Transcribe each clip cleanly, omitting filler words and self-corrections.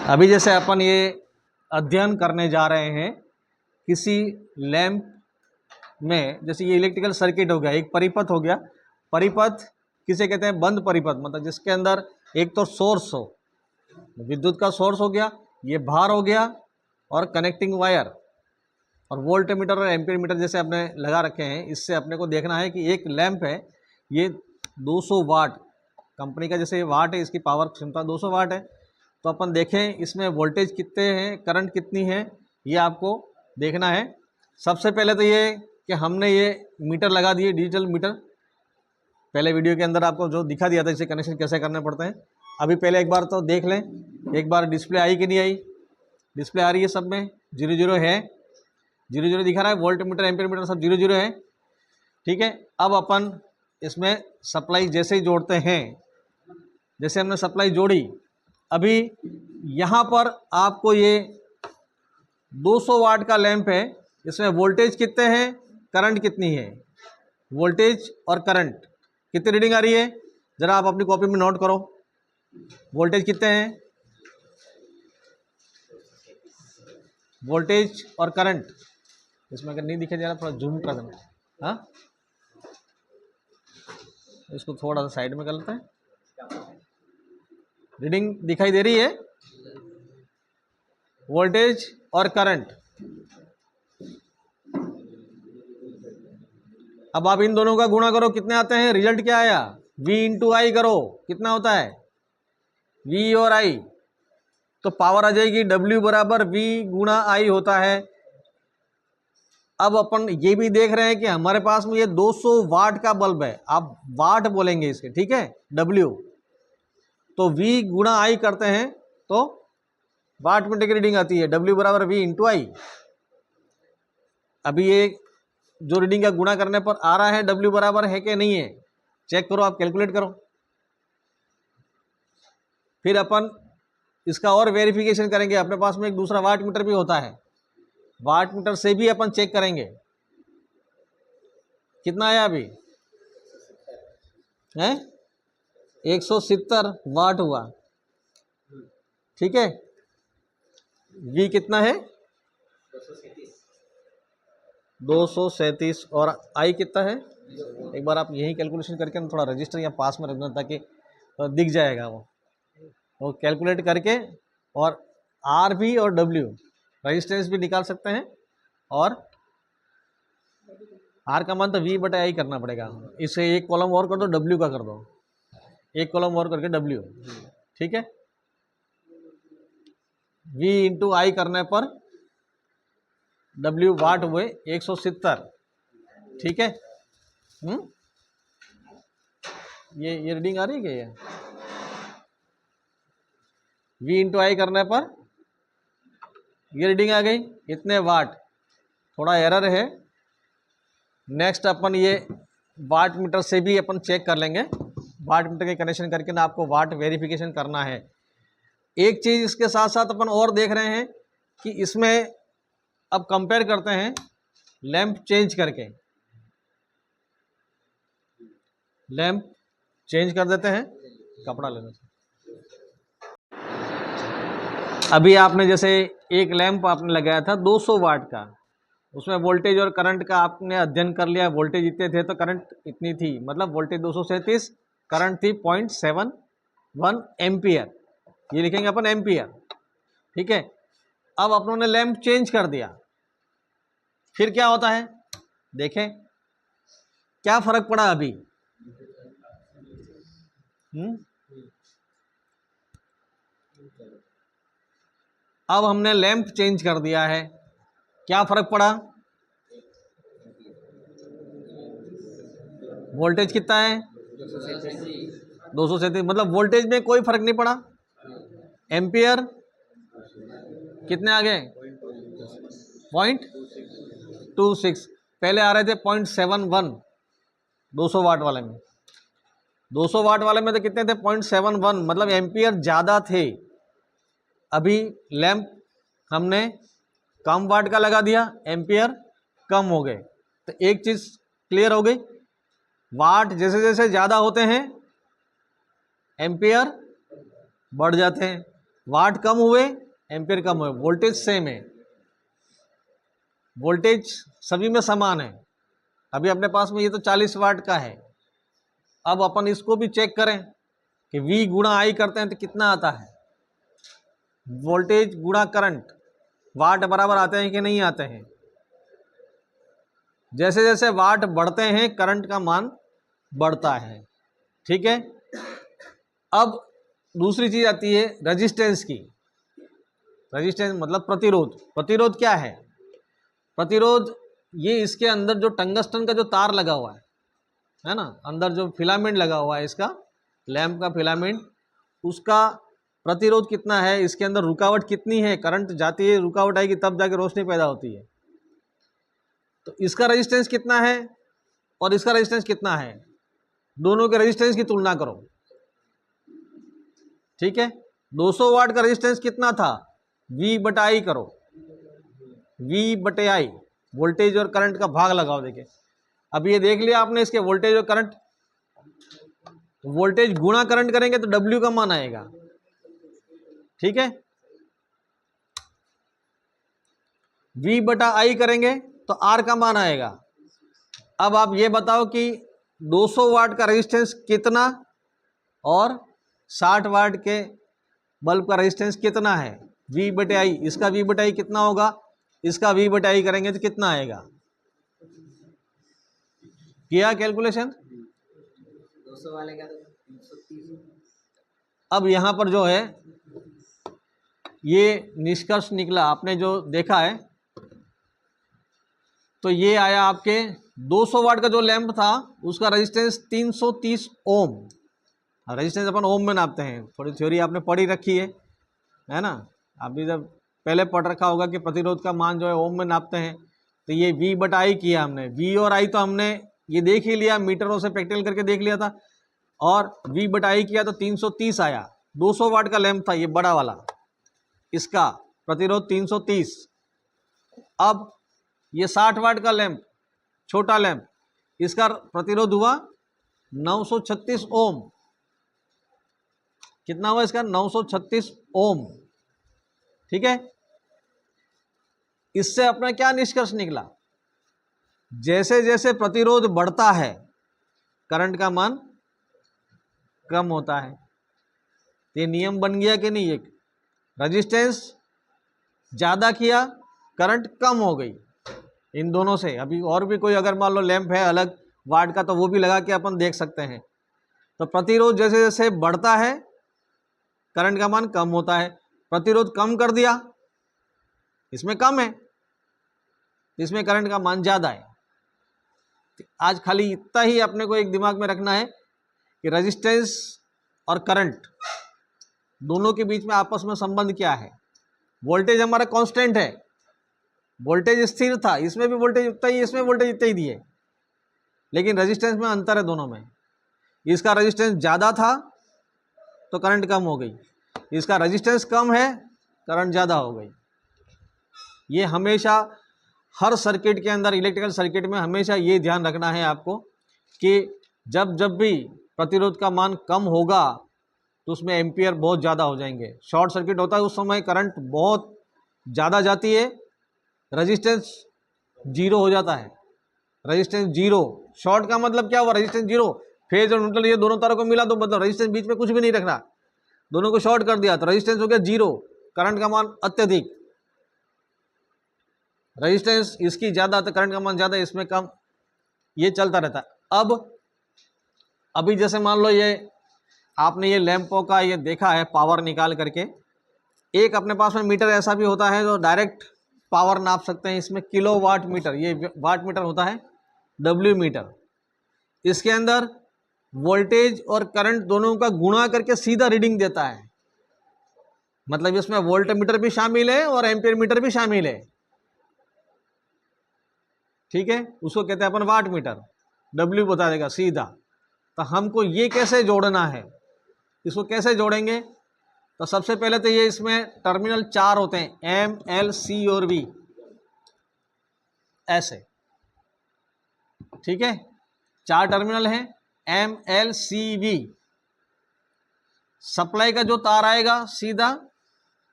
अभी जैसे अपन ये अध्ययन करने जा रहे हैं किसी लैंप में, जैसे ये इलेक्ट्रिकल सर्किट हो गया, एक परिपथ हो गया। परिपथ किसे कहते हैं? बंद परिपथ, मतलब जिसके अंदर एक तो सोर्स हो, विद्युत का सोर्स हो गया, ये भार हो गया, और कनेक्टिंग वायर, और वोल्ट मीटर और एम्पीयर मीटर जैसे अपने लगा रखे हैं। इससे अपने को देखना है कि एक लैंप है, ये 200 वाट कंपनी का, जैसे वाट है, इसकी पावर क्षमता 200 वाट है। तो अपन देखें इसमें वोल्टेज कितने हैं, करंट कितनी है, ये आपको देखना है। सबसे पहले तो ये कि हमने ये मीटर लगा दिए, डिजिटल मीटर। पहले वीडियो के अंदर आपको जो दिखा दिया था इसे कनेक्शन कैसे करने पड़ते हैं। अभी पहले एक बार तो देख लें, एक बार डिस्प्ले आई कि नहीं आई। डिस्प्ले आ रही है, सब में 00 है, 00 दिखा रहा है। वोल्ट मीटर एम्पीयर मीटर सब 00 है, ठीक है। अब अपन इसमें सप्लाई जैसे ही जोड़ते हैं, जैसे हमने सप्लाई जोड़ी, अभी यहाँ पर आपको ये 200 वाट का लैंप है, इसमें वोल्टेज कितने हैं, करंट कितनी है। वोल्टेज और करंट कितनी रीडिंग आ रही है, ज़रा आप अपनी कॉपी में नोट करो। वोल्टेज कितने हैं, वोल्टेज और करंट। इसमें अगर नहीं दिखे जरा थोड़ा जूम कर देना, हाँ, इसको थोड़ा सा साइड में कर लेते हैं। रीडिंग दिखाई दे रही है, वोल्टेज और करंट। अब आप इन दोनों का गुणा करो, कितने आते हैं, रिजल्ट क्या आया, V इंटू आई करो, कितना होता है, V और I, तो पावर आ जाएगी W बराबर V गुणा I होता है। अब अपन ये भी देख रहे हैं कि हमारे पास में ये 200 वाट का बल्ब है, आप वाट बोलेंगे इसके, ठीक है, W, तो V गुणा I करते हैं तो वाट मीटर की रीडिंग आती है, W बराबर V इंटू आई। अभी ये जो रीडिंग का गुणा करने पर आ रहा है W बराबर है कि नहीं है, चेक करो, आप कैलकुलेट करो। फिर अपन इसका और वेरिफिकेशन करेंगे। अपने पास में एक दूसरा वाट मीटर भी होता है, वाट मीटर से भी अपन चेक करेंगे। कितना आया अभी है, 170 वाट हुआ, ठीक है। V कितना है, 237, और I कितना है, एक बार आप यही कैलकुलेशन करके थोड़ा रजिस्टर या पास में रखना ताकि दिख जाएगा वो कैलकुलेट करके। और R भी और W रजिस्टेंस भी निकाल सकते हैं, और R का मान तो V बटा I करना पड़ेगा। इसे एक कॉलम और कर दो, W का कर दो, एक कॉलम और करके W, ठीक है। V इंटू आई करने पर W वाट हुए 170, ठीक है। ये रीडिंग आ रही है क्या, ये V इंटू आई करने पर ये रीडिंग आ गई, इतने वाट। थोड़ा एरर है, नेक्स्ट अपन ये वाट मीटर से भी अपन चेक कर लेंगे। वाट मीटर के कनेक्शन करके ना आपको वाट वेरिफिकेशन करना है। एक चीज़ इसके साथ साथ अपन और देख रहे हैं कि इसमें अब कंपेयर करते हैं लैंप चेंज करके। लैंप चेंज कर देते हैं, कपड़ा लेने से। अभी आपने जैसे एक लैंप आपने लगाया था 200 वाट का, उसमें वोल्टेज और करंट का आपने अध्ययन कर लिया। वोल्टेज इतने थे तो करंट इतनी थी, मतलब वोल्टेज 237, करंट थी 0.71 एम्पियर, ये लिखेंगे अपन एम्पियर, ठीक है। अब अपनों ने लैंप चेंज कर दिया, फिर क्या होता है देखें, क्या फर्क पड़ा अभी। अब हमने लैंप चेंज कर दिया है, क्या फर्क पड़ा, वोल्टेज कितना है, 237, मतलब वोल्टेज में कोई फर्क नहीं पड़ा। एम्पियर कितने आ गए, 0.26, पहले आ रहे थे 0.71 200 वाट वाले में। 200 वाट वाले में तो कितने थे, 0.71, मतलब एम्पियर ज़्यादा थे। अभी लैंप हमने कम वाट का लगा दिया, एम्पियर कम हो गए। तो एक चीज़ क्लियर हो गई, वाट जैसे जैसे ज़्यादा होते हैं एम्पियर बढ़ जाते हैं, वाट कम हुए, एम्पियर कम हुए, वोल्टेज सेम है, वोल्टेज सभी में समान है। अभी अपने पास में ये तो 40 वाट का है। अब अपन इसको भी चेक करें कि V गुणा I करते हैं तो कितना आता है, वोल्टेज गुणा करंट, वाट बराबर आते हैं कि नहीं आते हैं। जैसे जैसे वाट बढ़ते हैं करंट का मान बढ़ता है। ठीक है। अब दूसरी चीज आती है रेजिस्टेंस की। रेजिस्टेंस मतलब प्रतिरोध। प्रतिरोध क्या है? प्रतिरोध ये इसके अंदर जो टंगस्टन का जो तार लगा हुआ है ना, अंदर जो फिलामेंट लगा हुआ है इसका, लैंप का फिलामेंट, उसका प्रतिरोध कितना है, इसके अंदर रुकावट कितनी है, करंट जाती है, रुकावट आएगी तब जाके रोशनी पैदा होती है। तो इसका रेजिस्टेंस कितना है और इसका रेजिस्टेंस कितना है, दोनों के रेजिस्टेंस की तुलना करो। ठीक है। 200 वाट का रेजिस्टेंस कितना था, V/I करो, V/I, वोल्टेज और करंट का भाग लगाओ। देखिए अब ये देख लिया आपने इसके वोल्टेज और करंट, वोल्टेज गुणा करंट करेंगे तो W का मान आएगा। ठीक है। V/I करेंगे तो R का मान आएगा। अब आप ये बताओ कि 200 वाट का रेजिस्टेंस कितना और 60 वाट के बल्ब का रेजिस्टेंस कितना है, V/I। इसका V/I कितना होगा, इसका V/I करेंगे तो कितना आएगा, किया कैलकुलेशन? 200 वाले का 330। अब यहाँ पर जो है ये निष्कर्ष निकला, आपने जो देखा है तो ये आया आपके 200 वाट का जो लैंप था उसका रेजिस्टेंस 330 ओम। रेजिस्टेंस अपन ओम में नापते हैं, थोड़ी थ्योरी आपने पढ़ी रखी है ना। अभी जब पहले पढ़ रखा होगा कि प्रतिरोध का मान जो है ओम में नापते हैं। तो ये V/I किया हमने, V और I तो हमने ये देख ही लिया, मीटरों से प्रैक्टिकल करके देख लिया था, और V/I किया तो 330 आया। 200 वाट का लैंप था ये बड़ा वाला, इसका प्रतिरोध 330। अब ये 60 वाट का लैंप, छोटा लैंप, इसका प्रतिरोध हुआ 936 ओम। कितना हुआ इसका, 936 ओम। ठीक है। इससे अपना क्या निष्कर्ष निकला, जैसे जैसे प्रतिरोध बढ़ता है करंट का मान कम होता है। ये नियम बन गया कि नहीं, एक रेजिस्टेंस ज्यादा किया करंट कम हो गई। इन दोनों से अभी और भी कोई अगर मान लो लैंप है अलग वाट का तो वो भी लगा के अपन देख सकते हैं। तो प्रतिरोध जैसे जैसे बढ़ता है करंट का मान कम होता है। प्रतिरोध कम कर दिया, इसमें कम है, इसमें करंट का मान ज्यादा है। आज खाली इतना ही अपने को एक दिमाग में रखना है कि रेजिस्टेंस और करंट दोनों के बीच में आपस में संबंध क्या है। वोल्टेज हमारा कांस्टेंट है, वोल्टेज स्थिर था, इसमें भी वोल्टेज उतना ही, इसमें वोल्टेज इतना ही दिए, लेकिन रेजिस्टेंस में अंतर है दोनों में। इसका रेजिस्टेंस ज़्यादा था तो करंट कम हो गई, इसका रेजिस्टेंस कम है करंट ज़्यादा हो गई। ये हमेशा हर सर्किट के अंदर, इलेक्ट्रिकल सर्किट में हमेशा ये ध्यान रखना है आपको कि जब जब भी प्रतिरोध का मान कम होगा तो उसमें एम्पियर बहुत ज़्यादा हो जाएंगे। शॉर्ट सर्किट होता है उस समय करंट बहुत ज़्यादा जाती है, रेजिस्टेंस जीरो हो जाता है। रेजिस्टेंस जीरो, शॉर्ट का मतलब क्या हुआ, रेजिस्टेंस जीरो। फेज और न्यूट्रल ये दोनों तारों को मिला तो मतलब रेजिस्टेंस बीच में कुछ भी नहीं रखना, दोनों को शॉर्ट कर दिया तो रेजिस्टेंस हो गया जीरो, करंट का मान अत्यधिक। रेजिस्टेंस इसकी ज़्यादा तो करंट का मान ज़्यादा, इसमें कम, ये चलता रहता है। अब अभी जैसे मान लो ये आपने ये लैंपों का ये देखा है पावर निकाल करके, एक अपने पास में मीटर ऐसा भी होता है जो डायरेक्ट पावर नाप सकते हैं। इसमें किलो वाट मीटर, ये वाट मीटर होता है, W मीटर। इसके अंदर वोल्टेज और करंट दोनों का गुणा करके सीधा रीडिंग देता है, मतलब इसमें वोल्ट मीटर भी शामिल है और एम्पियर मीटर भी शामिल है। ठीक है, उसको कहते हैं अपन वाट मीटर, W बता देगा सीधा। तो हमको ये कैसे जोड़ना है, इसको कैसे जोड़ेंगे, तो सबसे पहले तो ये इसमें टर्मिनल 4 होते हैं, M, L, C और V, ऐसे। ठीक है, 4 टर्मिनल हैं, M, L, C, V। Supply का जो तार आएगा सीधा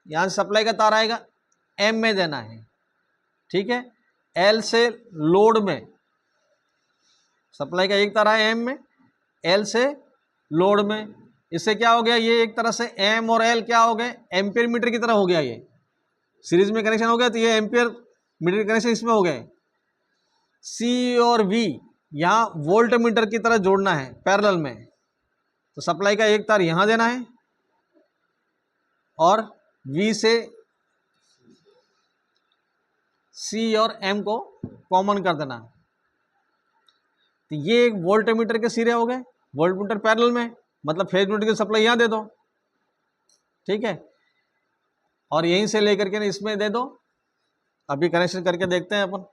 यहाँ से सप्लाई का तार आएगा, एम में देना है, ठीक है। एल से लोड में सप्लाई का एक तार है एम में, एल से लोड में, इससे क्या हो गया, ये एक तरह से एम और एल क्या हो गए, एम्पियर मीटर की तरह हो गया। ये सीरीज में कनेक्शन हो गया तो ये एम्पियर मीटर कनेक्शन इसमें हो गए। सी और वी यहाँ वोल्ट मीटर की तरह जोड़ना है पैरेलल में, तो सप्लाई का एक तार यहाँ देना है और वी से सी और एम को कॉमन कर देना। तो ये एक वोल्ट मीटर के सिरे हो गए, वोल्ट मीटर पैरेलल में, मतलब फेज मीटर की सप्लाई यहाँ दे दो, ठीक है। और यहीं से लेकर के इसमें दे दो। अभी कनेक्शन करके देखते हैं अपन।